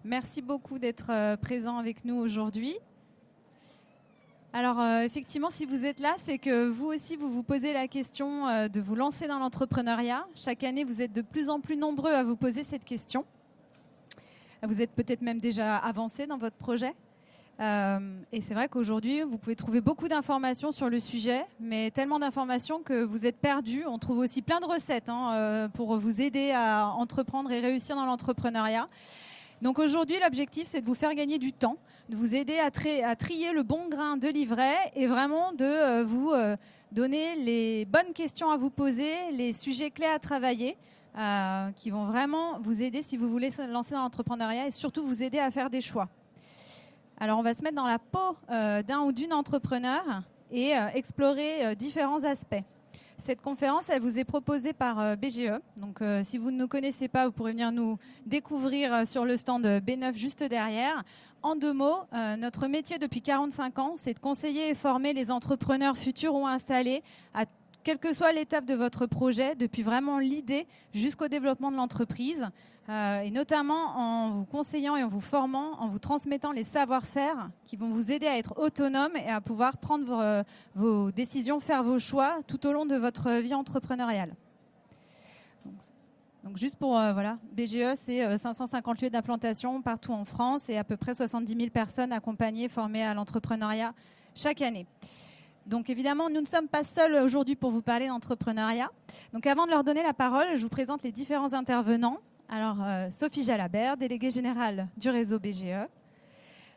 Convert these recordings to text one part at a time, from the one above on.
Merci beaucoup d'être présent avec nous aujourd'hui. Alors effectivement, si vous êtes là, c'est que vous aussi, vous vous posez la question de vous lancer dans l'entrepreneuriat. Chaque année, vous êtes de plus en plus nombreux à vous poser cette question. Vous êtes peut-être même déjà avancé dans votre projet. Et c'est vrai qu'aujourd'hui, vous pouvez trouver beaucoup d'informations sur le sujet, mais tellement d'informations que vous êtes perdus. On trouve aussi plein de recettes pour vous aider à entreprendre et réussir dans l'entrepreneuriat. Donc aujourd'hui, l'objectif, c'est de vous faire gagner du temps, de vous aider à trier le bon grain de livret et vraiment de vous donner les bonnes questions à vous poser, les sujets clés à travailler qui vont vraiment vous aider si vous voulez se lancer dans l'entrepreneuriat et surtout vous aider à faire des choix. Alors on va se mettre dans la peau d'un ou d'une entrepreneur et explorer différents aspects. Cette conférence, elle vous est proposée par BGE. Donc, si vous ne nous connaissez pas, vous pourrez venir nous découvrir sur le stand B9 juste derrière. En 2 mots, notre métier depuis 45 ans, c'est de conseiller et former les entrepreneurs futurs ou installés à quelle que soit l'étape de votre projet, depuis vraiment l'idée jusqu'au développement de l'entreprise, et notamment en vous conseillant et en vous formant, en vous transmettant les savoir-faire qui vont vous aider à être autonome et à pouvoir prendre vos décisions, faire vos choix tout au long de votre vie entrepreneuriale. Donc juste pour, voilà, BGE, c'est 550 lieux d'implantation partout en France et à peu près 70 000 personnes accompagnées, formées à l'entrepreneuriat chaque année. Donc évidemment, nous ne sommes pas seuls aujourd'hui pour vous parler d'entrepreneuriat. Donc avant de leur donner la parole, je vous présente les différents intervenants. Alors Sophie Jalabert, déléguée générale du réseau BGE.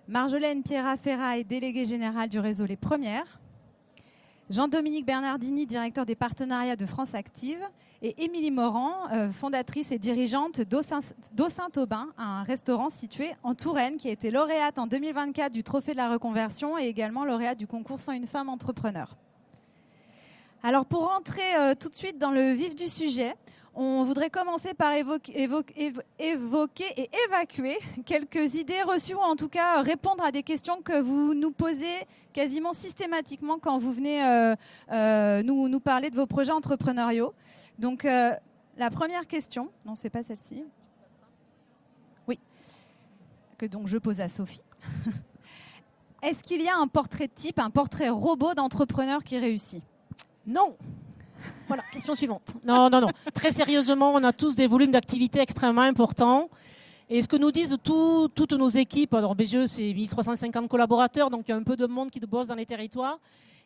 Marjolaine Pierra-Ferraille, déléguée générale du réseau Les Premières. Jean-Dominique Bernardini, directeur des partenariats de France Active. Et Émilie Morand, fondatrice et dirigeante d'Eau Saint-Aubin, un restaurant situé en Touraine qui a été lauréate en 2024 du Trophée de la reconversion et également lauréate du concours 101 femmes entrepreneurs. Alors pour rentrer tout de suite dans le vif du sujet, on voudrait commencer par évoquer et évacuer quelques idées reçues ou en tout cas répondre à des questions que vous nous posez quasiment systématiquement quand vous venez nous parler de vos projets entrepreneuriaux. Donc la première question, non c'est pas celle-ci, oui, que donc je pose à Sophie. Est-ce qu'il y a un portrait type, un portrait robot d'entrepreneur qui réussit ? Non. Voilà, question suivante. Non. Très sérieusement, on a tous des volumes d'activité extrêmement importants. Et ce que nous disent toutes nos équipes, alors BGE, c'est 1350 collaborateurs, donc il y a un peu de monde qui bosse dans les territoires.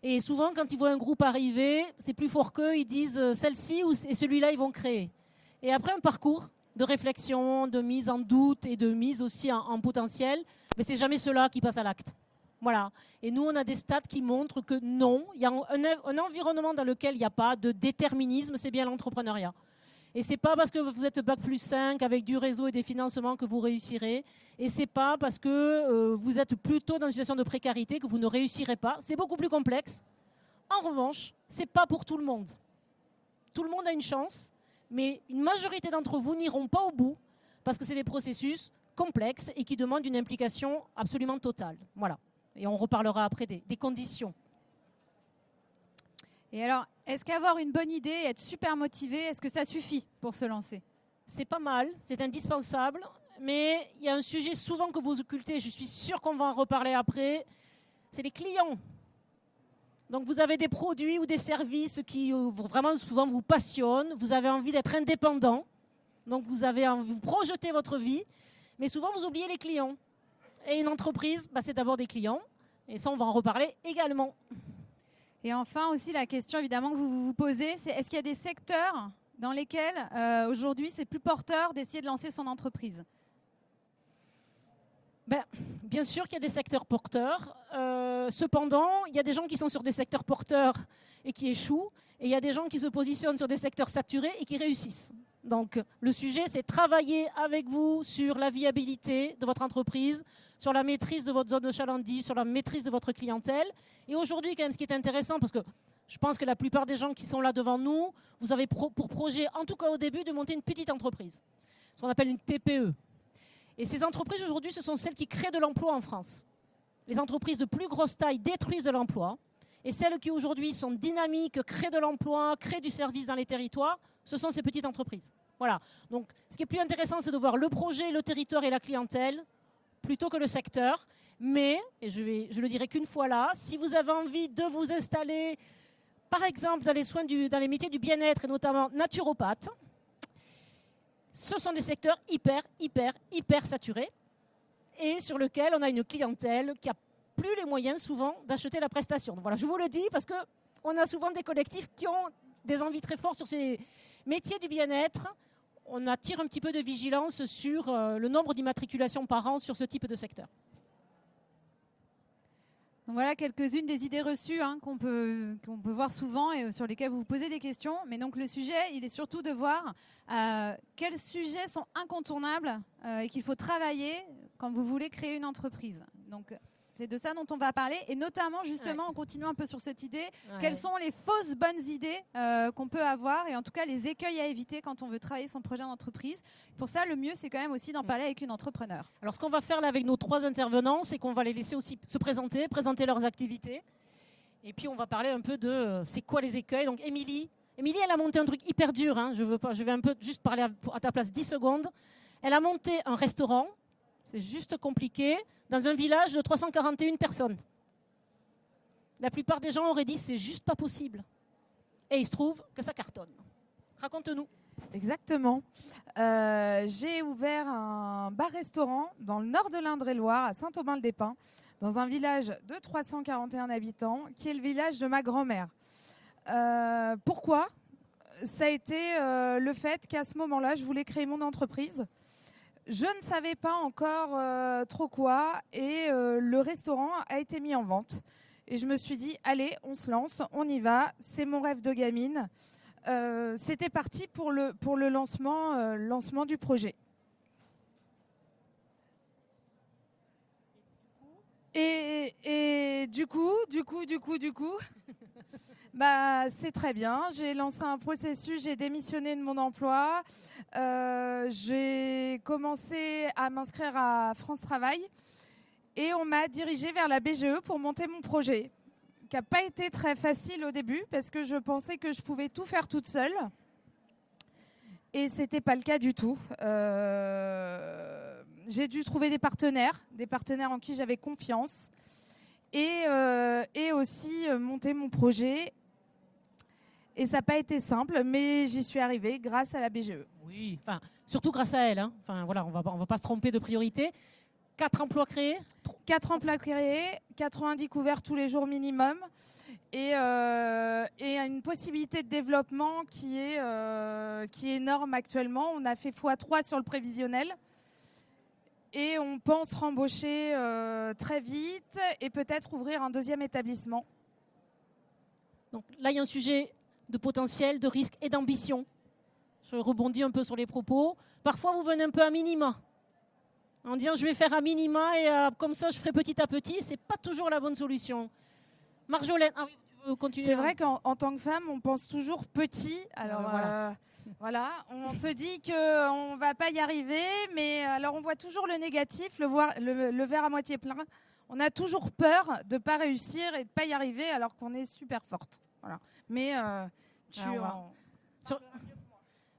Et souvent, quand ils voient un groupe arriver, c'est plus fort qu'eux, ils disent celle-ci et celui-là, ils vont créer. Et après un parcours de réflexion, de mise en doute et de mise aussi en potentiel, mais c'est jamais ceux-là qui passent à l'acte. Voilà. Et nous, on a des stats qui montrent que non, il y a un environnement dans lequel il n'y a pas de déterminisme, c'est bien l'entrepreneuriat. Et ce n'est pas parce que vous êtes Bac+5 avec du réseau et des financements que vous réussirez. Et ce n'est pas parce que vous êtes plutôt dans une situation de précarité que vous ne réussirez pas. C'est beaucoup plus complexe. En revanche, ce n'est pas pour tout le monde. Tout le monde a une chance, mais une majorité d'entre vous n'iront pas au bout parce que c'est des processus complexes et qui demandent une implication absolument totale. Voilà. Et on reparlera après des conditions. Et alors, est-ce qu'avoir une bonne idée et être super motivé, est-ce que ça suffit pour se lancer ? C'est pas mal, c'est indispensable, mais il y a un sujet souvent que vous occultez, je suis sûre qu'on va en reparler après, c'est les clients. Donc vous avez des produits ou des services qui vraiment souvent vous passionnent, vous avez envie d'être indépendant, donc vous projetez votre vie, mais souvent vous oubliez les clients. Et une entreprise, c'est d'abord des clients. Et ça, on va en reparler également. Et enfin, aussi, la question, évidemment, que vous vous posez, c'est est-ce qu'il y a des secteurs dans lesquels, aujourd'hui, c'est plus porteur d'essayer de lancer son entreprise ? Bien sûr qu'il y a des secteurs porteurs. Cependant, il y a des gens qui sont sur des secteurs porteurs et qui échouent. Et il y a des gens qui se positionnent sur des secteurs saturés et qui réussissent. Donc, le sujet, c'est travailler avec vous sur la viabilité de votre entreprise, sur la maîtrise de votre zone de chalandise, sur la maîtrise de votre clientèle. Et aujourd'hui, quand même, ce qui est intéressant, parce que je pense que la plupart des gens qui sont là devant nous, vous avez pour projet, en tout cas au début, de monter une petite entreprise, ce qu'on appelle une TPE. Et ces entreprises, aujourd'hui, ce sont celles qui créent de l'emploi en France. Les entreprises de plus grosse taille détruisent de l'emploi. Et celles qui, aujourd'hui, sont dynamiques, créent de l'emploi, créent du service dans les territoires, ce sont ces petites entreprises. Voilà. Donc, ce qui est plus intéressant, c'est de voir le projet, le territoire et la clientèle plutôt que le secteur. Mais, et je le dirai qu'une fois là, si vous avez envie de vous installer, par exemple, dans les métiers du bien-être et notamment naturopathe, ce sont des secteurs hyper saturés et sur lesquels on a une clientèle qui n'a plus les moyens souvent d'acheter la prestation. Donc voilà, je vous le dis parce qu'on a souvent des collectifs qui ont des envies très fortes sur ces métiers du bien-être. On attire un petit peu de vigilance sur le nombre d'immatriculations par an sur ce type de secteur. Donc voilà quelques-unes des idées reçues qu'on peut voir souvent et sur lesquelles vous vous posez des questions. Mais donc le sujet, il est surtout de voir quels sujets sont incontournables et qu'il faut travailler quand vous voulez créer une entreprise. Donc c'est de ça dont on va parler, et notamment justement en continuant un peu sur cette idée, quelles sont les fausses bonnes idées qu'on peut avoir, et en tout cas les écueils à éviter quand on veut travailler son projet d'entreprise. Pour ça, le mieux, c'est quand même aussi d'en parler avec une entrepreneur. Alors ce qu'on va faire là avec nos 3 intervenants, c'est qu'on va les laisser aussi se présenter leurs activités, et puis on va parler un peu de c'est quoi les écueils. Donc Émilie, elle a monté un truc hyper dur, je vais un peu juste parler à ta place 10 secondes. Elle a monté un restaurant. C'est juste compliqué, dans un village de 341 personnes. La plupart des gens auraient dit c'est juste pas possible. Et il se trouve que ça cartonne. Raconte-nous. Exactement. J'ai ouvert un bar-restaurant dans le nord de l'Indre-et-Loire, à Saint-Aubin-le-des-Pins, dans un village de 341 habitants, qui est le village de ma grand-mère. Pourquoi ? Ça a été le fait qu'à ce moment-là, je voulais créer mon entreprise. Je ne savais pas encore trop quoi, et le restaurant a été mis en vente. Et je me suis dit, allez, on se lance, on y va, c'est mon rêve de gamine. C'était parti pour le lancement du projet. Et du coup, bah, c'est très bien. J'ai lancé un processus, j'ai démissionné de mon emploi. J'ai commencé à m'inscrire à France Travail et on m'a dirigée vers la BGE pour monter mon projet, qui n'a pas été très facile au début parce que je pensais que je pouvais tout faire toute seule. Et ce n'était pas le cas du tout. J'ai dû trouver des partenaires en qui j'avais confiance, et aussi monter mon projet. Et ça n'a pas été simple, mais j'y suis arrivée grâce à la BGE. Oui, enfin, surtout grâce à elle. Enfin, voilà, on va pas se tromper de priorité. 4 emplois créés 4 emplois créés, 90 couverts tous les jours minimum, et une possibilité de développement qui est énorme actuellement. On a fait x3 sur le prévisionnel et on pense rembaucher très vite et peut-être ouvrir un 2e établissement. Donc là, il y a un sujet de potentiel, de risque et d'ambition. Je rebondis un peu sur les propos. Parfois, vous venez un peu à minima, en disant je vais faire à minima et comme ça je ferai petit à petit. C'est pas toujours la bonne solution. Marjolaine, oui, tu veux continuer? C'est vrai qu'en tant que femme, on pense toujours petit. Alors voilà, on se dit qu'on va pas y arriver, mais alors on voit toujours le négatif, le verre à moitié plein. On a toujours peur de pas réussir et de pas y arriver alors qu'on est super forte. Voilà. Mais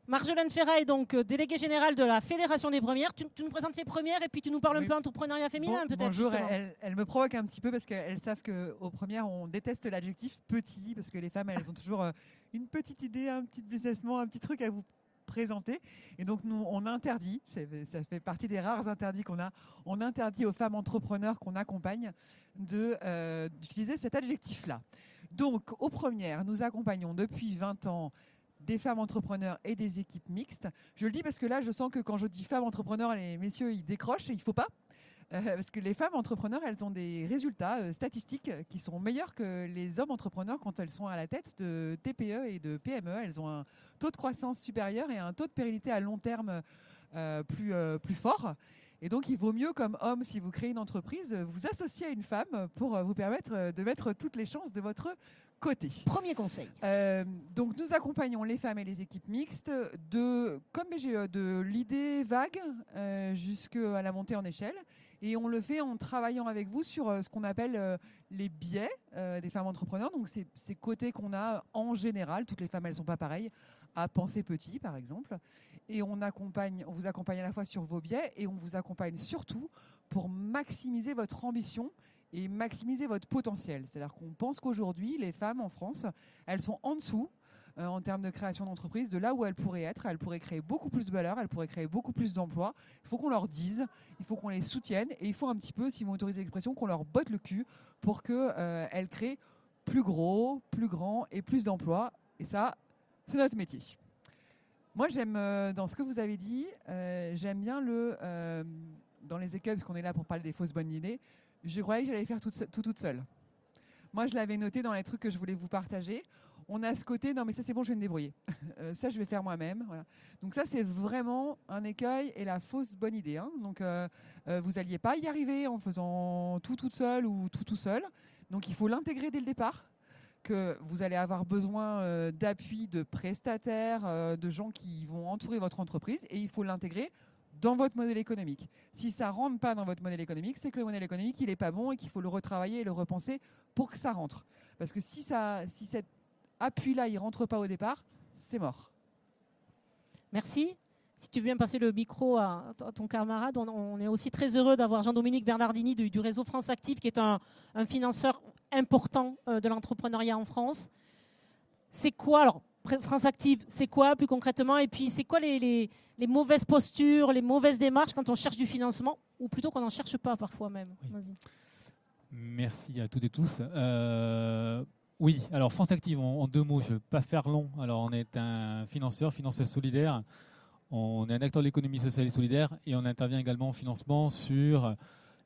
Marjolaine Ferrat est donc déléguée générale de la Fédération des premières. Tu nous présentes les premières et puis tu nous parles un peu entrepreneuriat féminin peut-être. Bonjour, elles me provoquent un petit peu parce qu'elles savent qu'aux premières, on déteste l'adjectif petit parce que les femmes, elles ont toujours une petite idée, un petit businessman, un petit truc à vous présenter. Et donc, nous, on interdit, ça fait partie des rares interdits qu'on a, on interdit aux femmes entrepreneurs qu'on accompagne d'utiliser cet adjectif-là. Donc, aux premières, nous accompagnons depuis 20 ans des femmes entrepreneurs et des équipes mixtes. Je le dis parce que là, je sens que quand je dis femmes entrepreneurs, les messieurs, ils décrochent et il ne faut pas. Parce que les femmes entrepreneurs, elles ont des résultats statistiques qui sont meilleurs que les hommes entrepreneurs quand elles sont à la tête de TPE et de PME. Elles ont un taux de croissance supérieur et un taux de pérennité à long terme plus fort. Et donc, il vaut mieux comme homme, si vous créez une entreprise, vous associer à une femme pour vous permettre de mettre toutes les chances de votre côté. Premier conseil. Donc, nous accompagnons les femmes et les équipes mixtes comme BGE, de l'idée vague jusqu'à la montée en échelle. Et on le fait en travaillant avec vous sur ce qu'on appelle les biais des femmes entrepreneurs. Donc, ces côtés qu'on a en général. Toutes les femmes, elles ne sont pas pareilles. À penser petit, par exemple. Et on vous accompagne à la fois sur vos biais et on vous accompagne surtout pour maximiser votre ambition et maximiser votre potentiel. C'est-à-dire qu'on pense qu'aujourd'hui, les femmes en France, elles sont en dessous en termes de création d'entreprise, de là où elles pourraient être. Elles pourraient créer beaucoup plus de valeur, elles pourraient créer beaucoup plus d'emplois. Il faut qu'on leur dise, il faut qu'on les soutienne et il faut un petit peu, si vous m'autorisez l'expression, qu'on leur botte le cul pour qu'elles créent plus gros, plus grand et plus d'emplois. Et ça, c'est notre métier. Moi, j'aime, dans ce que vous avez dit, j'aime bien dans les écueils, parce qu'on est là pour parler des fausses bonnes idées, je croyais que j'allais faire tout toute seule. Moi, je l'avais noté dans les trucs que je voulais vous partager. On a ce côté, non mais ça c'est bon, je vais me débrouiller. Ça, je vais faire moi-même. Voilà. Donc ça, c'est vraiment un écueil et la fausse bonne idée. Hein. Donc, vous n'alliez pas y arriver en faisant tout toute seule ou tout seul. Donc, il faut l'intégrer dès le départ. Que vous allez avoir besoin d'appui de prestataires, de gens qui vont entourer votre entreprise et il faut l'intégrer dans votre modèle économique. Si ça ne rentre pas dans votre modèle économique, c'est que le modèle économique, il n'est pas bon et qu'il faut le retravailler et le repenser pour que ça rentre. Parce que si cet appui-là, il ne rentre pas au départ, c'est mort. Merci. Si tu viens passer le micro à ton camarade, on est aussi très heureux d'avoir Jean-Dominique Bernardini du réseau France Active, qui est un financeur important de l'entrepreneuriat en France. C'est quoi, alors, France Active, c'est quoi plus concrètement? Et puis, c'est quoi les mauvaises postures, les mauvaises démarches quand on cherche du financement, ou plutôt qu'on n'en cherche pas parfois même? Oui. Merci à toutes et tous. Oui, alors France Active, en 2 mots, je ne vais pas faire long. Alors, on est un financeur solidaire. On est un acteur de l'économie sociale et solidaire et on intervient également en financement sur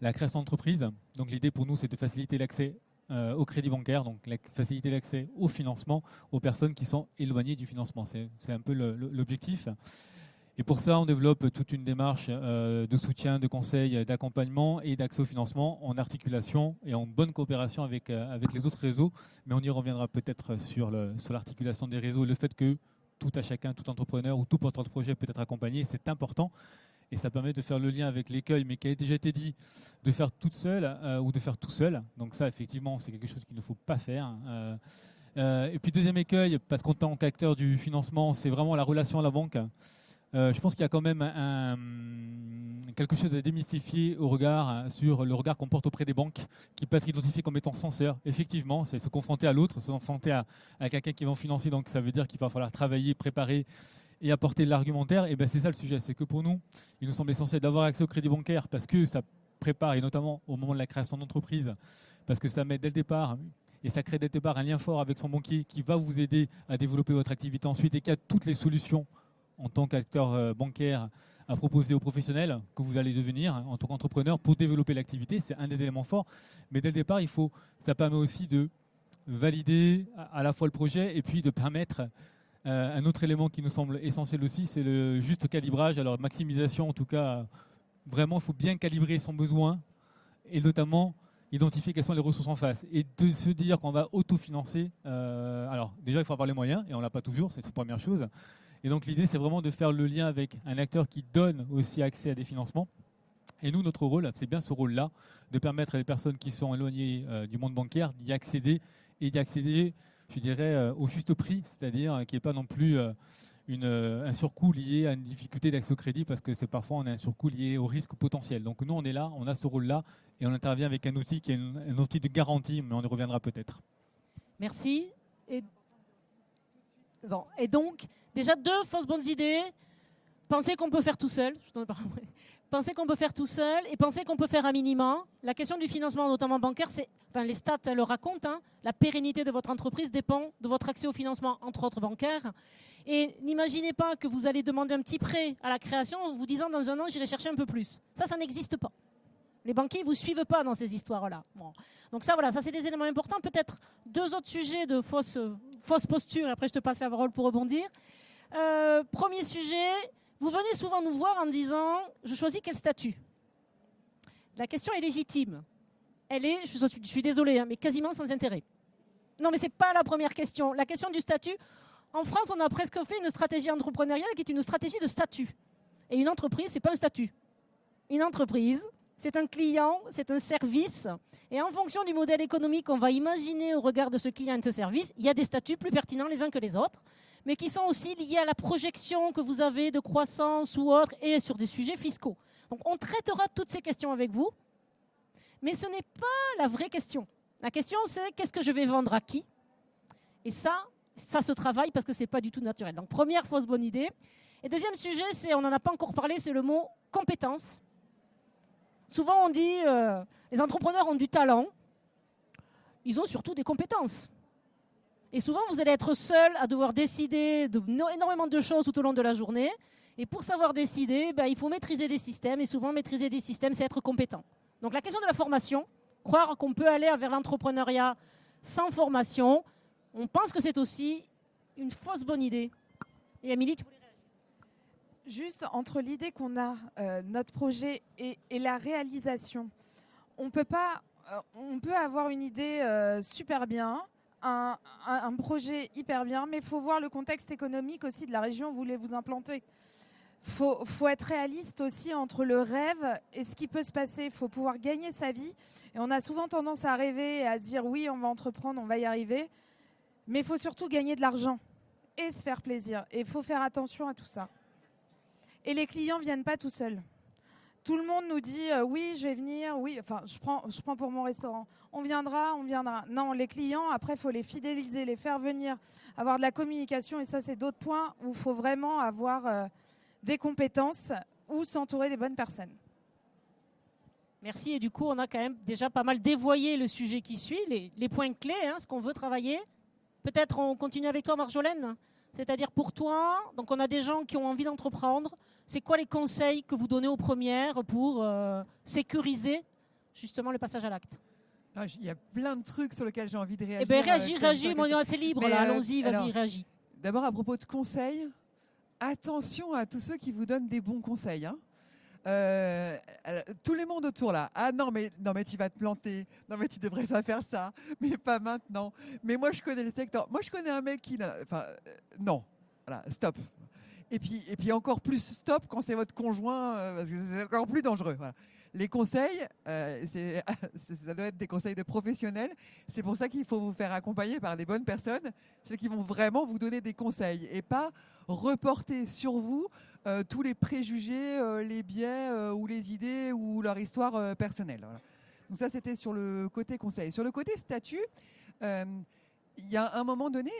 la création d'entreprise. Donc l'idée pour nous, c'est de faciliter l'accès au crédit bancaire, donc faciliter l'accès au financement aux personnes qui sont éloignées du financement. C'est un peu l'objectif. Et pour ça, on développe toute une démarche de soutien, de conseil, d'accompagnement et d'accès au financement en articulation et en bonne coopération avec les autres réseaux. Mais on y reviendra peut-être sur l'articulation des réseaux et le fait que tout à chacun, tout entrepreneur ou tout porteur de projet peut être accompagné. C'est important et ça permet de faire le lien avec l'écueil, mais qui a déjà été dit, de faire toute seule ou de faire tout seul. Donc ça, effectivement, c'est quelque chose qu'il ne faut pas faire. Et puis deuxième écueil, parce qu'en tant qu'acteur du financement, c'est vraiment la relation à la banque. Je pense qu'il y a quand même quelque chose à démystifier sur le regard qu'on porte auprès des banques, qui peut être identifié comme étant censeur. Effectivement, c'est se confronter à l'autre, se confronter à quelqu'un qui va en financer. Donc ça veut dire qu'il va falloir travailler, préparer et apporter de l'argumentaire. Et ben c'est ça le sujet, c'est que pour nous, il nous semble essentiel d'avoir accès au crédit bancaire parce que ça prépare, et notamment au moment de la création d'entreprise, parce que ça met dès le départ et ça crée dès le départ un lien fort avec son banquier qui va vous aider à développer votre activité ensuite et qui a toutes les solutions en tant qu'acteur bancaire à proposer aux professionnels que vous allez devenir en tant qu'entrepreneur pour développer l'activité. C'est un des éléments forts. Mais dès le départ, ça permet aussi de valider à la fois le projet et puis de permettre un autre élément qui nous semble essentiel aussi, c'est le juste calibrage. Alors maximisation, en tout cas, vraiment, il faut bien calibrer son besoin et notamment identifier quelles sont les ressources en face. Et de se dire qu'on va autofinancer, alors déjà, il faut avoir les moyens et on ne l'a pas toujours, c'est la première chose. Et donc l'idée, c'est vraiment de faire le lien avec un acteur qui donne aussi accès à des financements. Et nous, notre rôle, c'est bien ce rôle-là, de permettre à les personnes qui sont éloignées du monde bancaire d'y accéder et d'y accéder, je dirais, au juste prix, c'est-à-dire qu'il n'y ait pas non plus un surcoût lié à une difficulté d'accès au crédit, parce que c'est parfois on a un surcoût lié au risque potentiel. Donc nous, on est là, on a ce rôle-là, et on intervient avec un outil qui est un outil de garantie, mais on y reviendra peut-être. Merci. Et donc, déjà 2 fausses bonnes idées. Penser qu'on peut faire tout seul. Penser qu'on peut faire tout seul et penser qu'on peut faire à minima. La question du financement, notamment bancaire, les stats le racontent. La pérennité de votre entreprise dépend de votre accès au financement, entre autres bancaire. Et n'imaginez pas que vous allez demander un petit prêt à la création en vous disant dans 1 an, j'irai chercher un peu plus. Ça n'existe pas. Les banquiers ne vous suivent pas dans ces histoires-là. Bon. Donc ça, voilà, ça c'est des éléments importants. Peut-être 2 autres sujets de fausses postures. Après, je te passe la parole pour rebondir. Premier sujet, vous venez souvent nous voir en disant « je choisis quel statut ?» La question est légitime. Elle est, je suis désolée, mais quasiment sans intérêt. Non, mais ce n'est pas la première question. La question du statut, en France, on a presque fait une stratégie entrepreneuriale qui est une stratégie de statut. Et une entreprise, ce n'est pas un statut. Une entreprise, c'est un client, c'est un service. Et en fonction du modèle économique qu'on va imaginer au regard de ce client et de ce service, il y a des statuts plus pertinents les uns que les autres. mais qui sont aussi liées à la projection que vous avez de croissance ou autre, et sur des sujets fiscaux. Donc on traitera toutes ces questions avec vous, mais ce n'est pas la vraie question. La question, c'est qu'est-ce que je vais vendre à qui? Et ça se travaille parce que ce n'est pas du tout naturel. Donc première fausse bonne idée. Et deuxième sujet, on n'en a pas encore parlé, c'est le mot compétence. Souvent on dit les entrepreneurs ont du talent, ils ont surtout des compétences. Et souvent vous allez être seul à devoir décider énormément de choses tout au long de la journée. Et pour savoir décider, il faut maîtriser des systèmes. Et souvent maîtriser des systèmes, c'est être compétent. Donc la question de la formation, croire qu'on peut aller vers l'entrepreneuriat sans formation, on pense que c'est aussi une fausse bonne idée. Et Amélie, tu voulais réagir? Juste entre l'idée qu'on a, notre projet, et la réalisation, on peut avoir une idée super bien, un projet hyper bien, mais il faut voir le contexte économique aussi de la région où vous voulez vous implanter. Faut être réaliste aussi entre le rêve et ce qui peut se passer. Il faut pouvoir gagner sa vie. Et on a souvent tendance à rêver et à se dire oui, on va entreprendre, on va y arriver. Mais il faut surtout gagner de l'argent et se faire plaisir. Et il faut faire attention à tout ça. Et les clients ne viennent pas tout seuls. Tout le monde nous dit oui, je vais venir, oui, enfin, je prends pour mon restaurant. On viendra, on viendra. Non, les clients, après, il faut les fidéliser, les faire venir, avoir de la communication. Et ça, c'est d'autres points où il faut vraiment avoir des compétences ou s'entourer des bonnes personnes. Merci. Et du coup, on a quand même déjà pas mal dévoyé le sujet qui suit, les points clés, ce qu'on veut travailler. Peut-être on continue avec toi, Marjolaine. C'est-à-dire pour toi, donc on a des gens qui ont envie d'entreprendre. C'est quoi les conseils que vous donnez aux premières pour sécuriser justement le passage à l'acte? Il y a plein de trucs sur lesquels j'ai envie de réagir. Eh bien, réagis, on est assez libre là. Allons-y, vas-y, réagis. D'abord, à propos de conseils, attention à tous ceux qui vous donnent des bons conseils. Tout le monde autour là. Ah non mais tu vas te planter. Non mais tu devrais pas faire ça. Mais pas maintenant. Mais moi je connais le secteur. Moi je connais un mec qui, non. Voilà, stop. Et puis encore plus stop quand c'est votre conjoint parce que c'est encore plus dangereux. Voilà. Les conseils, ça doit être des conseils de professionnels. C'est pour ça qu'il faut vous faire accompagner par des bonnes personnes, celles qui vont vraiment vous donner des conseils et pas reporter sur vous tous les préjugés, les biais ou les idées ou leur histoire personnelle. Voilà. Donc ça, c'était sur le côté conseil. Sur le côté statut, il y a un moment donné,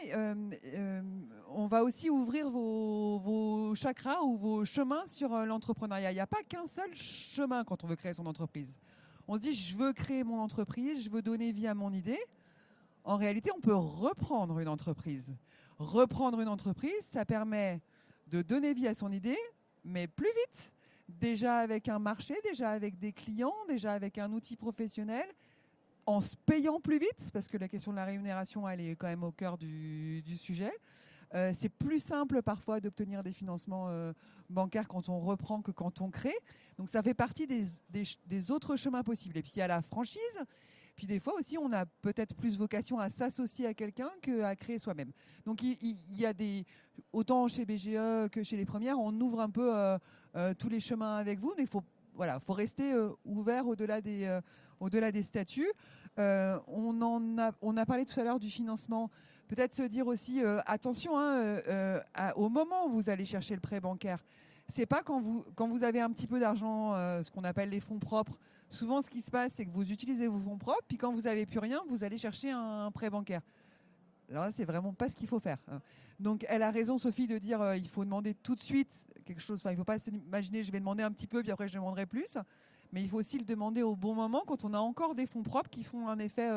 on va aussi ouvrir vos chakras ou vos chemins sur l'entrepreneuriat. Il n'y a pas qu'un seul chemin quand on veut créer son entreprise. On se dit, je veux créer mon entreprise, je veux donner vie à mon idée. En réalité, on peut reprendre une entreprise. Reprendre une entreprise, ça permet de donner vie à son idée, mais plus vite. Déjà avec un marché, déjà avec des clients, déjà avec un outil professionnel, en se payant plus vite, parce que la question de la rémunération, elle est quand même au cœur du sujet. C'est plus simple parfois d'obtenir des financements bancaires quand on reprend que quand on crée. Donc ça fait partie des autres chemins possibles. Et puis il y a la franchise. Puis des fois aussi, on a peut-être plus vocation à s'associer à quelqu'un qu'à créer soi-même. Donc il y a autant chez BGE que chez les premières, on ouvre un peu tous les chemins avec vous, mais faut rester ouvert au-delà des statuts. On a parlé tout à l'heure du financement. Peut-être se dire aussi, attention, au moment où vous allez chercher le prêt bancaire, c'est pas quand vous avez un petit peu d'argent, ce qu'on appelle les fonds propres. Souvent, ce qui se passe, c'est que vous utilisez vos fonds propres, puis quand vous n'avez plus rien, vous allez chercher un prêt bancaire. Alors là, c'est vraiment pas ce qu'il faut faire. Donc, elle a raison, Sophie, de dire il faut demander tout de suite quelque chose. Enfin, il ne faut pas s'imaginer, je vais demander un petit peu, puis après, je demanderai plus. Mais il faut aussi le demander au bon moment, quand on a encore des fonds propres qui font un effet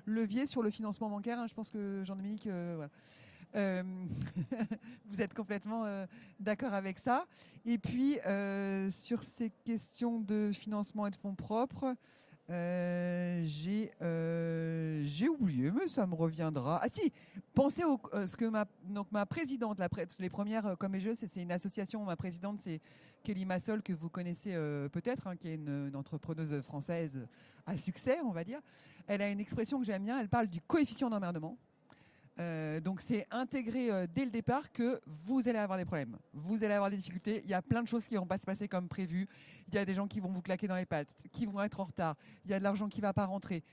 levier sur le financement bancaire. Je pense que Jean-Dominique, voilà. Vous êtes complètement d'accord avec ça. Et puis, sur ces questions de financement et de fonds propres, j'ai oublié, mais ça me reviendra. Ah si, pensez ce que ma présidente, les premières comme jeux, c'est une association. Ma présidente, c'est Kelly Massol, que vous connaissez peut-être, qui est une entrepreneuse française à succès, on va dire. Elle a une expression que j'aime bien. Elle parle du coefficient d'emmerdement. Donc c'est intégré dès le départ que vous allez avoir des problèmes, vous allez avoir des difficultés, il y a plein de choses qui ne vont pas se passer comme prévu, il y a des gens qui vont vous claquer dans les pattes, qui vont être en retard, il y a de l'argent qui ne va pas rentrer.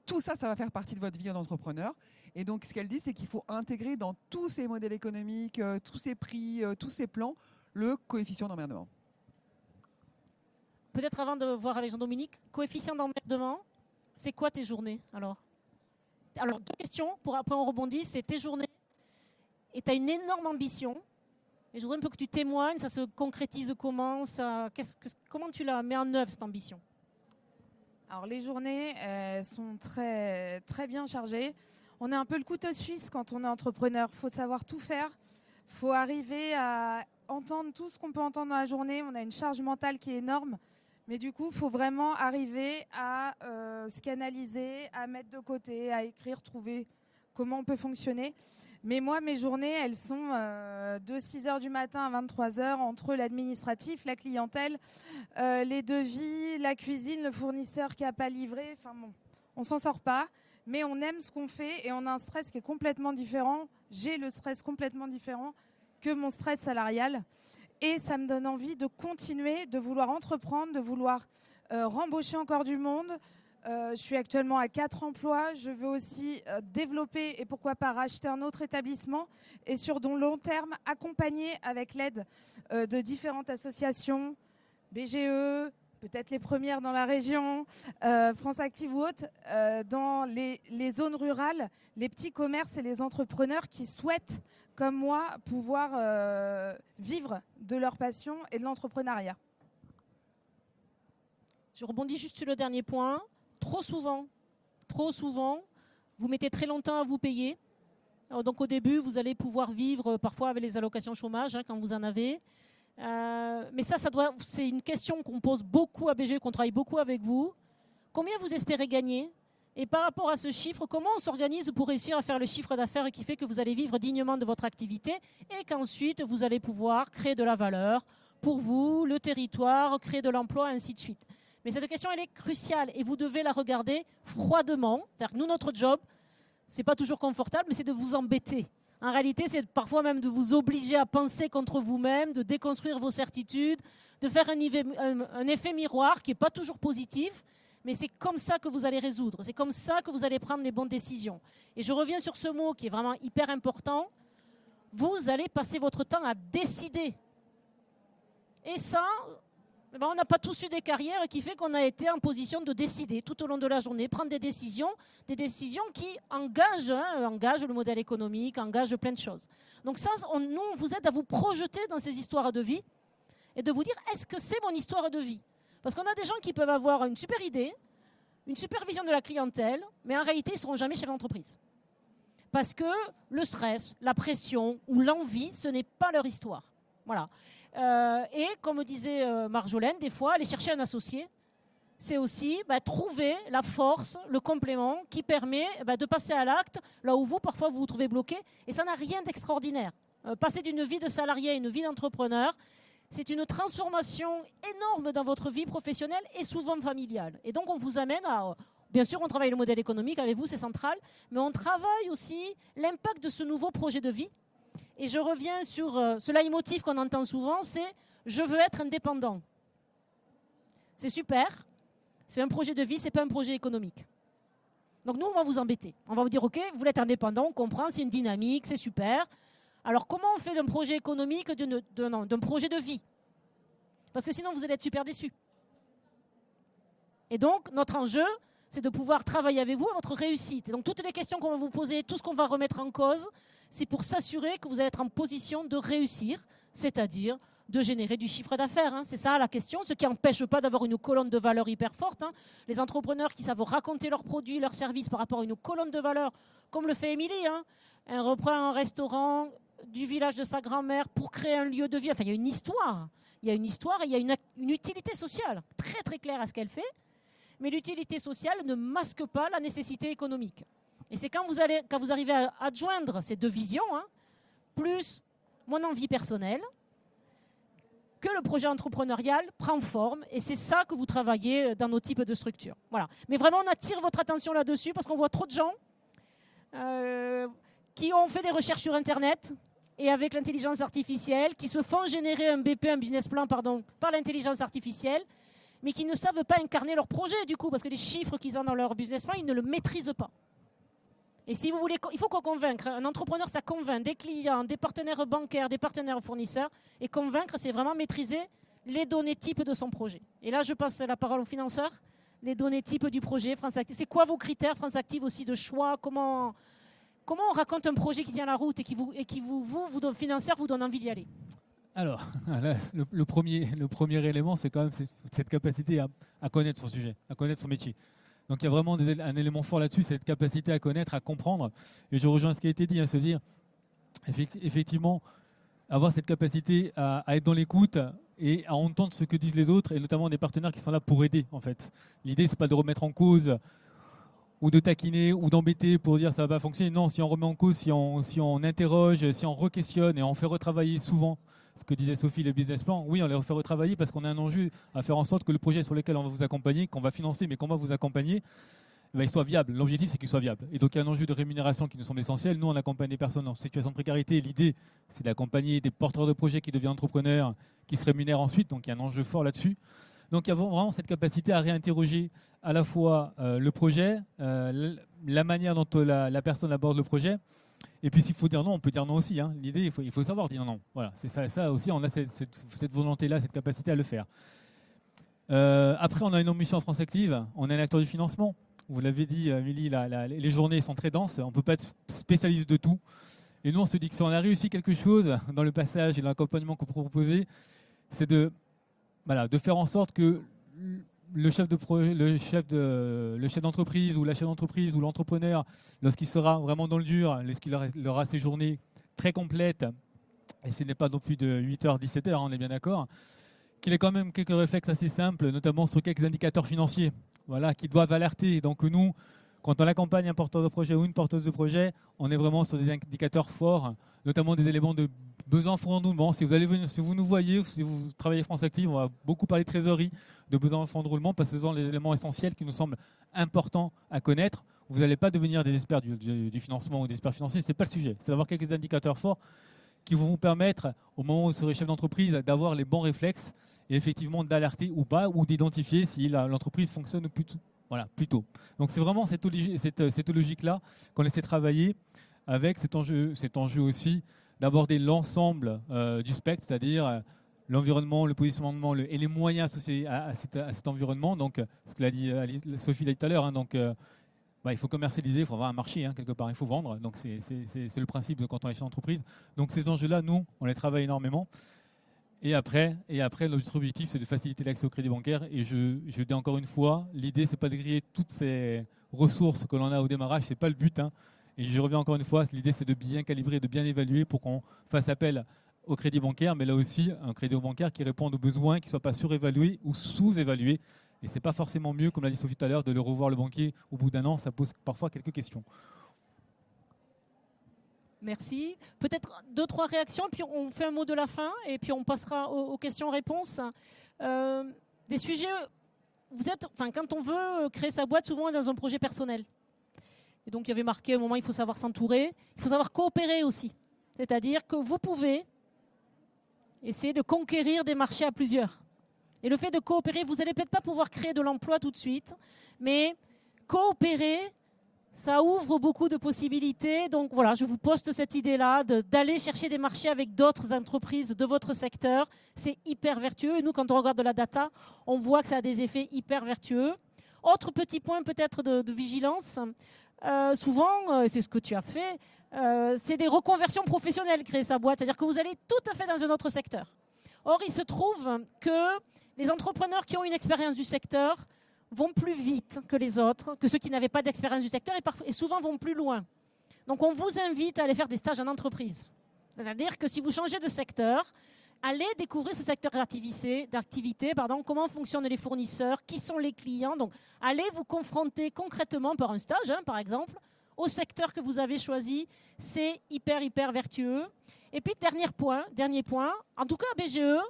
tout ça, ça va faire partie de votre vie d'entrepreneur. Et donc, ce qu'elle dit, c'est qu'il faut intégrer dans tous ces modèles économiques, tous ces prix, tous ces plans, le coefficient d'emmerdement. Peut-être avant de voir avec Jean-Dominique, coefficient d'emmerdement, c'est quoi tes journées alors, 2 questions, pour après on rebondit, c'est tes journées, et tu as une énorme ambition, et je voudrais un peu que tu témoignes, ça se concrétise comment, comment tu la mets en œuvre cette ambition? Alors les journées sont très, très bien chargées. On est un peu le couteau suisse quand on est entrepreneur. Il faut savoir tout faire. Il faut arriver à entendre tout ce qu'on peut entendre dans la journée. On a une charge mentale qui est énorme. Mais du coup, il faut vraiment arriver à se canaliser, à mettre de côté, à écrire, trouver comment on peut fonctionner. Mais moi, mes journées, elles sont de 6h du matin à 23h entre l'administratif, la clientèle, les devis, la cuisine, le fournisseur qui n'a pas livré. Enfin bon, on ne s'en sort pas, mais on aime ce qu'on fait et on a un stress qui est complètement différent. J'ai le stress complètement différent que mon stress salarial. Et ça me donne envie de continuer, de vouloir entreprendre, de vouloir rembaucher encore du monde. Je suis actuellement à 4 emplois. Je veux aussi développer et pourquoi pas racheter un autre établissement et sur le long terme accompagner avec l'aide de différentes associations, BGE, peut-être les premières dans la région, France Active ou autres, dans les zones rurales, les petits commerces et les entrepreneurs qui souhaitent, comme moi, pouvoir vivre de leur passion et de l'entrepreneuriat. Je rebondis juste sur le dernier point. Trop souvent, vous mettez très longtemps à vous payer. Alors, donc au début, vous allez pouvoir vivre parfois avec les allocations chômage quand vous en avez. Mais c'est une question qu'on pose beaucoup à BGE, qu'on travaille beaucoup avec vous. Combien vous espérez gagner? Et par rapport à ce chiffre, comment on s'organise pour réussir à faire le chiffre d'affaires qui fait que vous allez vivre dignement de votre activité et qu'ensuite vous allez pouvoir créer de la valeur pour vous, le territoire, créer de l'emploi, ainsi de suite. Mais cette question, elle est cruciale et vous devez la regarder froidement. C'est-à-dire que nous, notre job, c'est pas toujours confortable, mais c'est de vous embêter. En réalité, c'est parfois même de vous obliger à penser contre vous-même, de déconstruire vos certitudes, de faire un effet miroir qui n'est pas toujours positif, mais c'est comme ça que vous allez résoudre. C'est comme ça que vous allez prendre les bonnes décisions. Et je reviens sur ce mot qui est vraiment hyper important. Vous allez passer votre temps à décider. Et ça... on n'a pas tous eu des carrières qui fait qu'on a été en position de décider tout au long de la journée, prendre des décisions qui engagent le modèle économique, engagent plein de choses. Donc ça, nous, on vous aide à vous projeter dans ces histoires de vie et de vous dire, est-ce que c'est mon histoire de vie? Parce qu'on a des gens qui peuvent avoir une super idée, une super vision de la clientèle, mais en réalité, ils ne seront jamais chefs d'entreprise. Parce que le stress, la pression ou l'envie, ce n'est pas leur histoire. Voilà. Et comme disait Marjolaine, des fois, aller chercher un associé, c'est aussi trouver la force, le complément qui permet de passer à l'acte là où vous, parfois, vous vous trouvez bloqué. Et ça n'a rien d'extraordinaire. Passer d'une vie de salarié à une vie d'entrepreneur, c'est une transformation énorme dans votre vie professionnelle et souvent familiale. Et donc, on vous amène à... Bien sûr, on travaille le modèle économique avec vous, c'est central, mais on travaille aussi l'impact de ce nouveau projet de vie. Et je reviens sur ce leitmotiv qu'on entend souvent, c'est « je veux être indépendant ». C'est super, c'est un projet de vie, ce n'est pas un projet économique. Donc nous, on va vous embêter. On va vous dire « ok, vous êtes indépendant, on comprend, c'est une dynamique, c'est super. Alors comment on fait d'un projet économique, d'un projet de vie? Parce que sinon, vous allez être super déçus. Et donc, notre enjeu, c'est de pouvoir travailler avec vous à votre réussite. Et donc, toutes les questions qu'on va vous poser, tout ce qu'on va remettre en cause, c'est pour s'assurer que vous allez être en position de réussir, c'est-à-dire de générer du chiffre d'affaires. Hein. C'est ça la question, ce qui n'empêche pas d'avoir une colonne de valeur hyper forte. Hein. Les entrepreneurs qui savent raconter leurs produits, leurs services par rapport à une colonne de valeur, comme le fait Émilie. Hein. Elle reprend un restaurant du village de sa grand-mère pour créer un lieu de vie. Enfin, il y a une histoire. Il y a une histoire et il y a une utilité sociale très très claire à ce qu'elle fait. Mais l'utilité sociale ne masque pas la nécessité économique. Et c'est quand vous arrivez à adjoindre ces deux visions, hein, plus mon envie personnelle, que le projet entrepreneurial prend forme. Et c'est ça que vous travaillez dans nos types de structures. Voilà. Mais vraiment, on attire votre attention là-dessus parce qu'on voit trop de gens qui ont fait des recherches sur Internet et avec l'intelligence artificielle, qui se font générer un BP, un business plan, par l'intelligence artificielle, mais qui ne savent pas incarner leur projet du coup, parce que les chiffres qu'ils ont dans leur business plan, ils ne le maîtrisent pas. Et si vous voulez, il faut qu'on convainque. Un entrepreneur, ça convainc des clients, des partenaires bancaires, des partenaires fournisseurs. Et convaincre, c'est vraiment maîtriser les données types de son projet. Et là, je passe la parole aux financeurs. Les données types du projet, France Active. C'est quoi vos critères, France Active, aussi de choix? Comment on raconte un projet qui tient la route et qui vous financeurs, vous donne envie d'y aller? Alors, le premier élément, c'est quand même cette capacité à connaître son sujet, à connaître son métier. Donc il y a vraiment un élément fort là-dessus, c'est cette capacité à connaître, à comprendre. Et je rejoins ce qui a été dit, se dire, effectivement, avoir cette capacité à être dans l'écoute et à entendre ce que disent les autres, et notamment des partenaires qui sont là pour aider, en fait. L'idée, c'est pas de remettre en cause ou de taquiner ou d'embêter pour dire ça va pas fonctionner. Non, si on remet en cause, si on interroge, si on re-questionne et on fait retravailler souvent ce que disait Sophie, le business plan, oui, on les refait retravailler parce qu'on a un enjeu à faire en sorte que le projet sur lequel on va vous accompagner, qu'on va financer, mais qu'on va vous accompagner, il soit viable. L'objectif, c'est qu'il soit viable. Et donc, il y a un enjeu de rémunération qui nous semble essentiel. Nous, on accompagne des personnes en situation de précarité. L'idée, c'est d'accompagner des porteurs de projets qui deviennent entrepreneurs, qui se rémunèrent ensuite. Donc, il y a un enjeu fort là-dessus. Donc, il y a vraiment cette capacité à réinterroger à la fois le projet, la manière dont la personne aborde le projet. Et puis s'il faut dire non, on peut dire non aussi. Hein. L'idée, il faut savoir dire non. Voilà, c'est ça aussi, on a cette volonté-là, cette capacité à le faire. Après, on a une ambition en France Active, on est un acteur du financement. Vous l'avez dit, Amélie, les journées sont très denses, on ne peut pas être spécialiste de tout. Et nous, on se dit que si on a réussi quelque chose dans le passage et dans l'accompagnement qu'on peut proposer, c'est de faire en sorte que le chef d'entreprise ou la chef d'entreprise ou l'entrepreneur, lorsqu'il sera vraiment dans le dur, lorsqu'il aura ses journées très complètes, et ce n'est pas non plus de 8h, 17h, on est bien d'accord, qu'il ait quand même quelques réflexes assez simples, notamment sur quelques indicateurs financiers, qui doivent alerter. Donc nous, quand on accompagne un porteur de projet ou une porteuse de projet, on est vraiment sur des indicateurs forts, notamment des éléments de besoin en fonds de roulement. Si vous nous voyez, si vous travaillez France Active, on va beaucoup parler de trésorerie, de besoin en fonds de roulement, parce que ce sont les éléments essentiels qui nous semblent importants à connaître. Vous n'allez pas devenir des experts du financement ou des experts financiers, ce n'est pas le sujet. C'est d'avoir quelques indicateurs forts qui vont vous permettre, au moment où vous serez chef d'entreprise, d'avoir les bons réflexes et effectivement d'alerter ou pas, ou d'identifier si l'entreprise fonctionne plutôt. Donc c'est vraiment cette logique-là qu'on essaie de travailler avec cet enjeu aussi d'aborder l'ensemble du spectre, c'est-à-dire l'environnement, le positionnement et les moyens associés à cet environnement. Donc, ce que l'a dit Sophie tout à l'heure, il faut commercialiser, il faut avoir un marché quelque part, il faut vendre. Donc, c'est le principe de quand on est chez l'entreprise. Donc, ces enjeux-là, nous, on les travaille énormément. Et après notre objectif, c'est de faciliter l'accès au crédit bancaire. Et je dis encore une fois, l'idée, c'est pas de griller toutes ces ressources que l'on a au démarrage, c'est pas le but. Et je reviens encore une fois, l'idée c'est de bien calibrer, de bien évaluer pour qu'on fasse appel au crédit bancaire, mais là aussi un crédit bancaire qui réponde aux besoins, qui ne soit pas surévalué ou sous-évalué. Et ce n'est pas forcément mieux, comme l'a dit Sophie tout à l'heure, de le revoir le banquier au bout d'un an, ça pose parfois quelques questions. Merci. Peut-être 2-3 réactions, puis on fait un mot de la fin, et puis on passera aux questions-réponses. Des sujets, quand on veut créer sa boîte, souvent on est dans un projet personnel. Et donc, il y avait marqué à un moment, il faut savoir s'entourer. Il faut savoir coopérer aussi. C'est-à-dire que vous pouvez essayer de conquérir des marchés à plusieurs. Et le fait de coopérer, vous n'allez peut-être pas pouvoir créer de l'emploi tout de suite, mais coopérer, ça ouvre beaucoup de possibilités. Donc voilà, je vous poste cette idée-là d'aller chercher des marchés avec d'autres entreprises de votre secteur. C'est hyper vertueux. Et nous, quand on regarde de la data, on voit que ça a des effets hyper vertueux. Autre petit point peut-être de vigilance. Souvent, c'est ce que tu as fait, c'est des reconversions professionnelles, créer sa boîte, c'est-à-dire que vous allez tout à fait dans un autre secteur. Or, il se trouve que les entrepreneurs qui ont une expérience du secteur vont plus vite que les autres, que ceux qui n'avaient pas d'expérience du secteur et souvent vont plus loin. Donc, on vous invite à aller faire des stages en entreprise. C'est-à-dire que si vous changez de secteur, allez découvrir ce secteur d'activité, comment fonctionnent les fournisseurs, qui sont les clients. Donc, allez vous confronter concrètement par un stage, par exemple, au secteur que vous avez choisi. C'est hyper vertueux. Et puis, dernier point, en tout cas à BGE,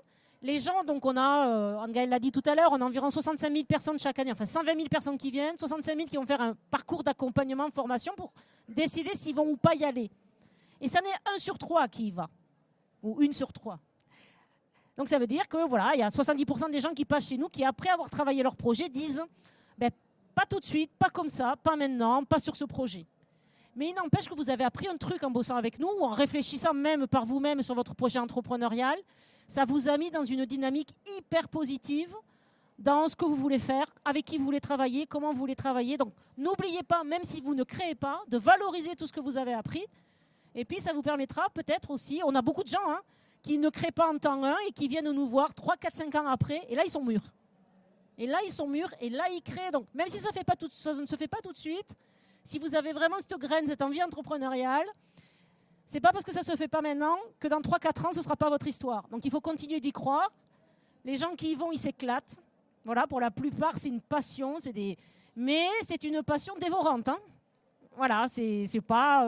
les gens, donc on a, Anne-Gaëlle l'a dit tout à l'heure, on a environ 65 000 personnes chaque année, enfin 120 000 personnes qui viennent, 65 000 qui vont faire un parcours d'accompagnement, formation pour décider s'ils vont ou pas y aller. Et ça n'est 1 sur 3 qui y va, ou 1 sur 3. Donc ça veut dire que voilà, il y a 70% des gens qui passent chez nous qui, après avoir travaillé leur projet, disent pas tout de suite, pas comme ça, pas maintenant, pas sur ce projet. Mais il n'empêche que vous avez appris un truc en bossant avec nous ou en réfléchissant même par vous-même sur votre projet entrepreneurial. Ça vous a mis dans une dynamique hyper positive dans ce que vous voulez faire, avec qui vous voulez travailler, comment vous voulez travailler. Donc n'oubliez pas, même si vous ne créez pas, de valoriser tout ce que vous avez appris. Et puis ça vous permettra peut-être aussi, on a beaucoup de gens qui ne créent pas en temps 1 et qui viennent nous voir 3, 4, 5 ans après, et là ils sont mûrs. Et là ils sont mûrs, et là ils créent. Donc même si ça ne se fait pas tout de suite, si vous avez vraiment cette graine, cette envie entrepreneuriale, c'est pas parce que ça ne se fait pas maintenant que dans 3-4 ans, ce ne sera pas votre histoire. Donc il faut continuer d'y croire. Les gens qui y vont, ils s'éclatent. Voilà, pour la plupart, c'est une passion. Mais c'est une passion dévorante. Voilà,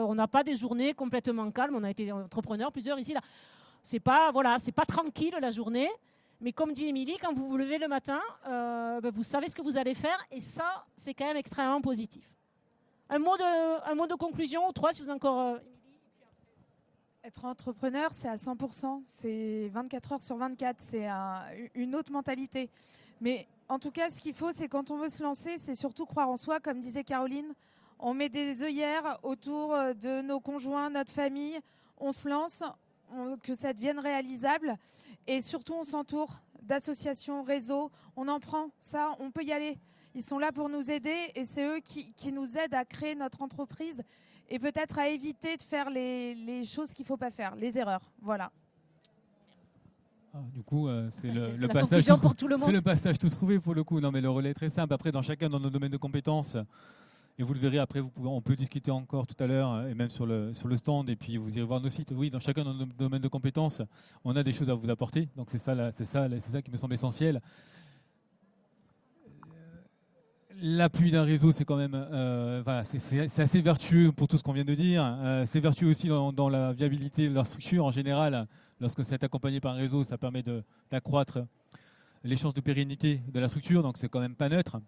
on n'a pas des journées complètement calmes. On a été entrepreneurs, plusieurs ici. Là. C'est pas tranquille la journée. Mais comme dit Émilie, quand vous vous levez le matin, vous savez ce que vous allez faire. Et ça, c'est quand même extrêmement positif. Un mot de conclusion, ou 3, si vous avez encore... Être entrepreneur, c'est à 100%, c'est 24 heures sur 24, c'est une autre mentalité. Mais en tout cas, ce qu'il faut, c'est quand on veut se lancer, c'est surtout croire en soi. Comme disait Caroline, on met des œillères autour de nos conjoints, notre famille, on se lance, que ça devienne réalisable. Et surtout, on s'entoure d'associations, réseaux, on en prend, ça, on peut y aller. Ils sont là pour nous aider et c'est eux qui nous aident à créer notre entreprise et peut-être à éviter de faire les choses qu'il ne faut pas faire, les erreurs. Voilà. Du coup, c'est le passage tout trouvé pour le coup. Non, mais le relais est très simple. Après, dans chacun de nos domaines de compétences, et vous le verrez après, on peut discuter encore tout à l'heure, et même sur le stand, et puis vous irez voir nos sites. Oui, dans chacun de nos domaines de compétences, on a des choses à vous apporter. Donc c'est ça qui me semble essentiel. L'appui d'un réseau, c'est quand même, c'est assez vertueux pour tout ce qu'on vient de dire. C'est vertueux aussi dans la viabilité de leur structure en général. Lorsque c'est accompagné par un réseau, ça permet d'accroître les chances de pérennité de la structure. Donc c'est quand même pas neutre.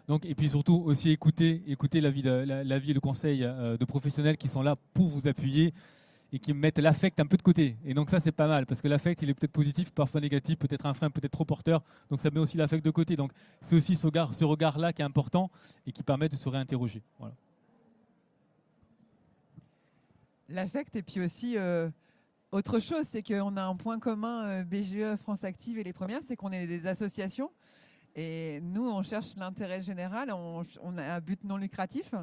Donc, et puis surtout aussi écouter l'avis et le conseil de professionnels qui sont là pour vous appuyer et qui mettent l'affect un peu de côté. Et donc ça, c'est pas mal, parce que l'affect, il est peut-être positif, parfois négatif, peut-être un frein, peut-être trop porteur. Donc ça met aussi l'affect de côté. Donc c'est aussi ce regard-là qui est important et qui permet de se réinterroger. Voilà. L'affect, et puis aussi, autre chose, c'est qu'on a un point commun, BGE, France Active et les premières, c'est qu'on est des associations. Et nous, on cherche l'intérêt général, on a un but non lucratif.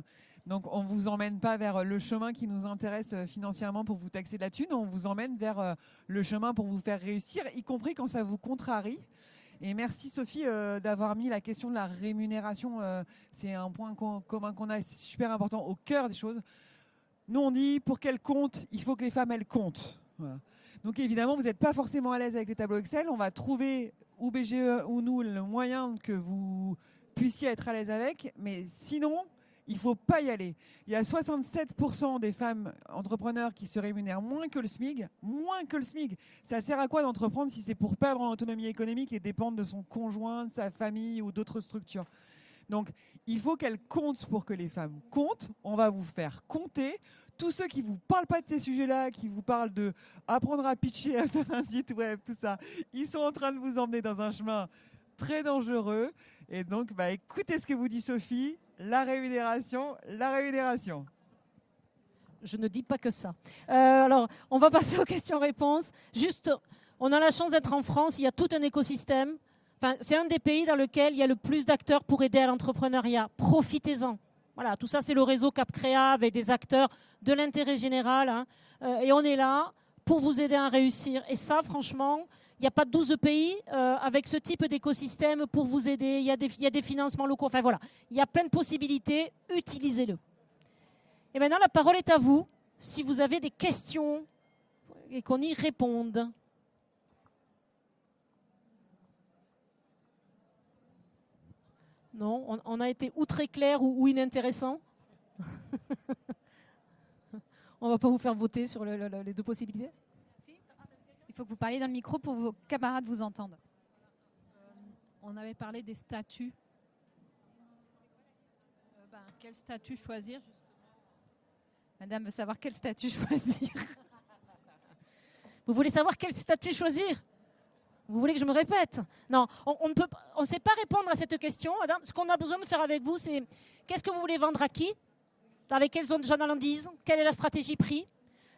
Donc, on ne vous emmène pas vers le chemin qui nous intéresse financièrement pour vous taxer de la thune. On vous emmène vers le chemin pour vous faire réussir, y compris quand ça vous contrarie. Et merci Sophie d'avoir mis la question de la rémunération. C'est un point commun qu'on a, c'est super important, au cœur des choses. Nous, on dit, pour qu'elles comptent, il faut que les femmes, elles comptent. Voilà. Donc, évidemment, vous n'êtes pas forcément à l'aise avec les tableaux Excel. On va trouver, ou BGE ou nous, le moyen que vous puissiez être à l'aise avec. Mais sinon... il ne faut pas y aller. Il y a 67% des femmes entrepreneurs qui se rémunèrent moins que le SMIC. Moins que le SMIC. Ça sert à quoi d'entreprendre si c'est pour perdre en autonomie économique et dépendre de son conjoint, de sa famille ou d'autres structures? Donc, il faut qu'elles comptent pour que les femmes comptent. On va vous faire compter. Tous ceux qui ne vous parlent pas de ces sujets-là, qui vous parlent de apprendre à pitcher, à faire un site web, tout ça, ils sont en train de vous emmener dans un chemin très dangereux. Et donc, écoutez ce que vous dit Sophie. La rémunération. Je ne dis pas que ça. Alors, on va passer aux questions-réponses. Juste, on a la chance d'être en France, il y a tout un écosystème. Enfin, c'est un des pays dans lequel il y a le plus d'acteurs pour aider à l'entrepreneuriat. Profitez-en. Voilà, tout ça, c'est le réseau CapCréa avec des acteurs de l'intérêt général. Et on est là pour vous aider à réussir. Et ça, franchement... il n'y a pas 12 pays avec ce type d'écosystème pour vous aider. Il y a des financements locaux. Enfin voilà, il y a plein de possibilités. Utilisez-le. Et maintenant, la parole est à vous. Si vous avez des questions et qu'on y réponde. Non, on a été ou très clair ou inintéressant. On ne va pas vous faire voter sur les deux possibilités. Il faut que vous parliez dans le micro pour que vos camarades vous entendent. On avait parlé des statuts. Quel statut choisir justement? Madame veut savoir quel statut choisir. Vous voulez savoir quel statut choisir? Vous voulez que je me répète? Non, on ne sait pas répondre à cette question, madame. Ce qu'on a besoin de faire avec vous, c'est qu'est-ce que vous voulez vendre à qui? Avec quelles zones d'analyse? Quelle est la stratégie prix?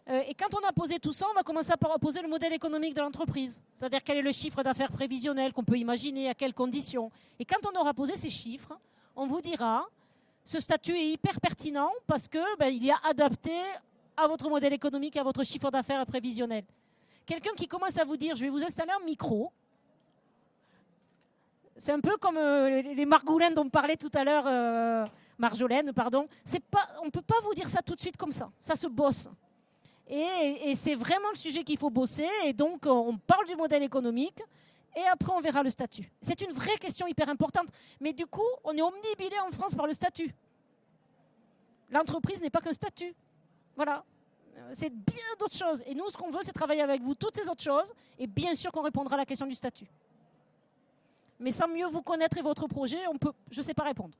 Et quand on a posé tout ça, on va commencer à poser le modèle économique de l'entreprise. C'est-à-dire quel est le chiffre d'affaires prévisionnel qu'on peut imaginer, à quelles conditions. Et quand on aura posé ces chiffres, on vous dira, ce statut est hyper pertinent parce qu'il est adapté à votre modèle économique, à votre chiffre d'affaires prévisionnel. Quelqu'un qui commence à vous dire, je vais vous installer un micro. C'est un peu comme les margoulins dont parlait tout à l'heure Marjolaine, pardon. On ne peut pas vous dire ça tout de suite comme ça. Ça se bosse. Et c'est vraiment le sujet qu'il faut bosser. Et donc, on parle du modèle économique. Et après, on verra le statut. C'est une vraie question hyper importante. Mais du coup, on est omnibilé en France par le statut. L'entreprise n'est pas qu'un statut. Voilà. C'est bien d'autres choses. Et nous, ce qu'on veut, c'est travailler avec vous toutes ces autres choses. Et bien sûr qu'on répondra à la question du statut. Mais sans mieux vous connaître et votre projet, je ne sais pas répondre.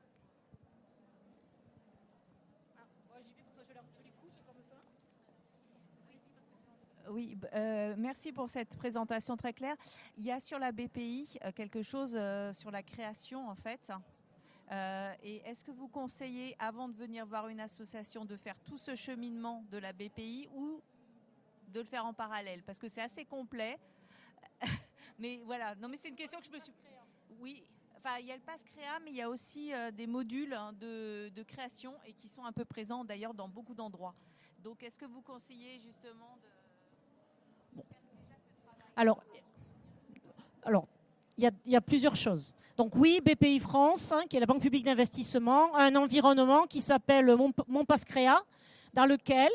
Oui, merci pour cette présentation très claire. Il y a sur la BPI quelque chose sur la création en fait. Et est-ce que vous conseillez, avant de venir voir une association, de faire tout ce cheminement de la BPI ou de le faire en parallèle? Parce que c'est assez complet. Mais voilà, non mais c'est une question que je me suis... Oui, enfin il y a le Pass Créa, mais il y a aussi des modules de création et qui sont un peu présents d'ailleurs dans beaucoup d'endroits. Donc est-ce que vous conseillez justement de... Alors, il y a plusieurs choses. Donc oui, BPI France, qui est la Banque publique d'investissement, a un environnement qui s'appelle Mon Pass Créa, dans lequel,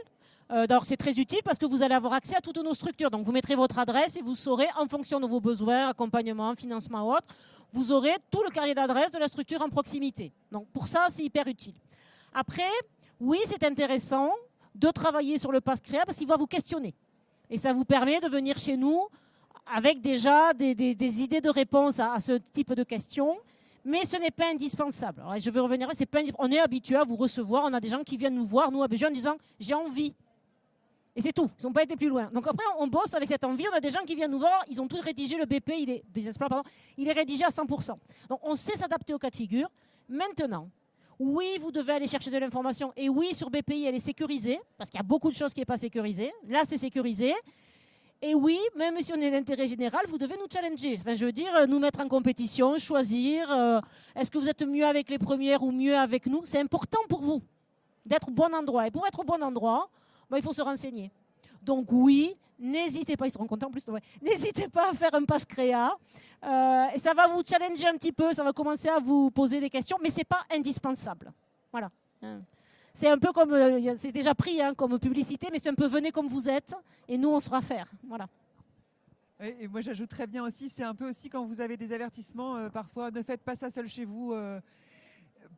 d'abord c'est très utile parce que vous allez avoir accès à toutes nos structures. Donc vous mettrez votre adresse et vous saurez, en fonction de vos besoins, accompagnement, financement ou autre, vous aurez tout le carnet d'adresse de la structure en proximité. Donc pour ça, c'est hyper utile. Après, oui, c'est intéressant de travailler sur le Pass Créa parce qu'il va vous questionner. Et ça vous permet de venir chez nous avec déjà des idées de réponse à ce type de questions. Mais ce n'est pas indispensable. Alors, je vais revenir, on est habitué à vous recevoir. On a des gens qui viennent nous voir, nous, à BGE, en disant « j'ai envie ». Et c'est tout. Ils n'ont pas été plus loin. Donc après, on bosse avec cette envie. On a des gens qui viennent nous voir. Ils ont tous rédigé le BP, business plan, pardon, il est rédigé à 100%. Donc on sait s'adapter au cas de figure. Maintenant, oui, vous devez aller chercher de l'information. Et oui, sur BPI, elle est sécurisée. Parce qu'il y a beaucoup de choses qui n'est pas sécurisée. Là, c'est sécurisé. Et oui, même si on est d'intérêt général, vous devez nous challenger. Enfin, je veux dire, nous mettre en compétition, choisir. Est-ce que vous êtes mieux avec les premières ou mieux avec nous? C'est important pour vous d'être au bon endroit. Et pour être au bon endroit, il faut se renseigner. Donc oui, n'hésitez pas, ils seront contents en plus. Ouais. N'hésitez pas à faire un Pass Créa. Et ça va vous challenger un petit peu, ça va commencer à vous poser des questions, mais ce n'est pas indispensable. Voilà. C'est un peu comme, c'est déjà pris comme publicité, mais c'est un peu venez comme vous êtes, et nous on saura faire. Voilà. Et moi j'ajoute très bien aussi, c'est un peu aussi quand vous avez des avertissements, parfois ne faites pas ça seul chez vous.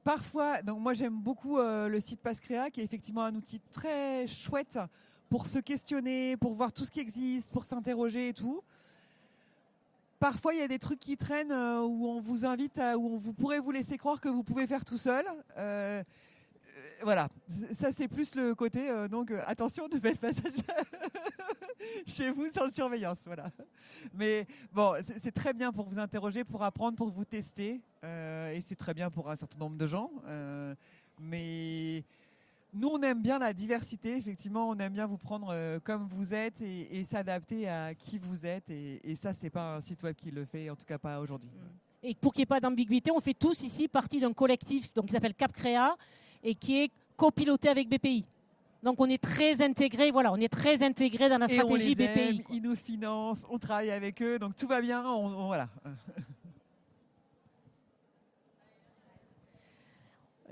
Parfois, donc moi j'aime beaucoup le site Pass Créa, qui est effectivement un outil très chouette pour se questionner, pour voir tout ce qui existe, pour s'interroger et tout. Parfois, il y a des trucs qui traînent où on vous invite, où vous pourrez vous laisser croire que vous pouvez faire tout seul. Voilà, ça c'est plus le côté, donc attention, ne faites pas ça chez vous sans surveillance. Voilà. Mais bon, c'est très bien pour vous interroger, pour apprendre, pour vous tester. Et c'est très bien pour un certain nombre de gens. Mais nous, on aime bien la diversité. Effectivement, on aime bien vous prendre comme vous êtes et s'adapter à qui vous êtes. Et ça, c'est pas un site web qui le fait, en tout cas pas aujourd'hui. Et pour qu'il n'y ait pas d'ambiguïté, on fait tous ici partie d'un collectif qui s'appelle Cap Créa et qui est copiloté avec BPI. Donc on est très intégré, voilà, on est très intégré dans la stratégie BPI. Aime, ils nous financent, on travaille avec eux, donc tout va bien. Voilà.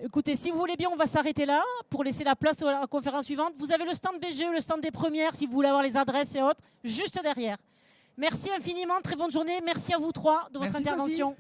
Écoutez, si vous voulez bien, on va s'arrêter là pour laisser la place à la conférence suivante. Vous avez le stand BGE, le stand des premières, si vous voulez avoir les adresses et autres, juste derrière. Merci infiniment, très bonne journée. Merci à vous trois de votre intervention. Sophie.